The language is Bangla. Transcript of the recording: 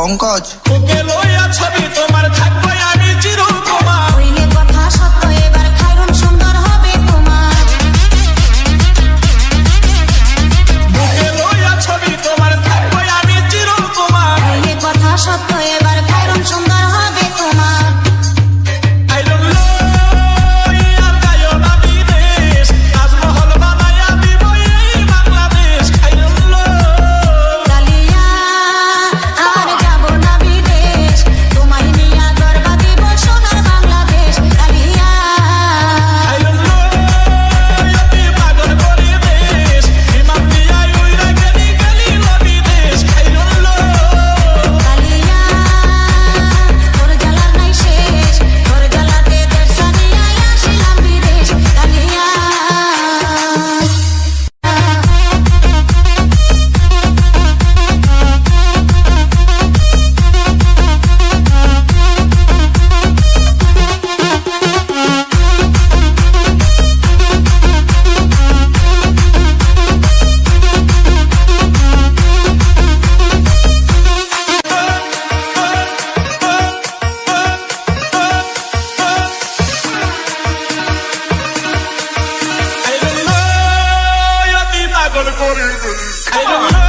পঙ্কজ। ওকে লইয়া ছবি তোমার থাকবে আমি চিরকুমার। হইলে কথা সত্য এবার খায়রুন সুন্দর হবে তোমার। ওকে লইয়া ছবি তোমার থাকবে আমি চিরকুমার। হইলে কথা সত্য এবার খায়রুন সুন্দর হবে তোমার। I don't know ইয়ার গায়ো না বিদেশ, তাজমহল বানাইয়া দিব এই বাংলাদেশ। I don't know কালিয়া আর যাব না বিদেশ, তোমায় নিয়া গর্বা দিব সোনার বাংলাদেশ। কালিয়া I don't know অতি পাগল করে দেশ, বিমান দিয়া উইরা গেলি গেলি বিদেশ। I don't know কালিয়া তোর জ্বালার নাই শেষ, তোর জ্বালাতে দেশ ছাড়িয়া আসিলাম বিদেশ। কালিয়া I don't know অতি পাগল করে দেশ। I don't know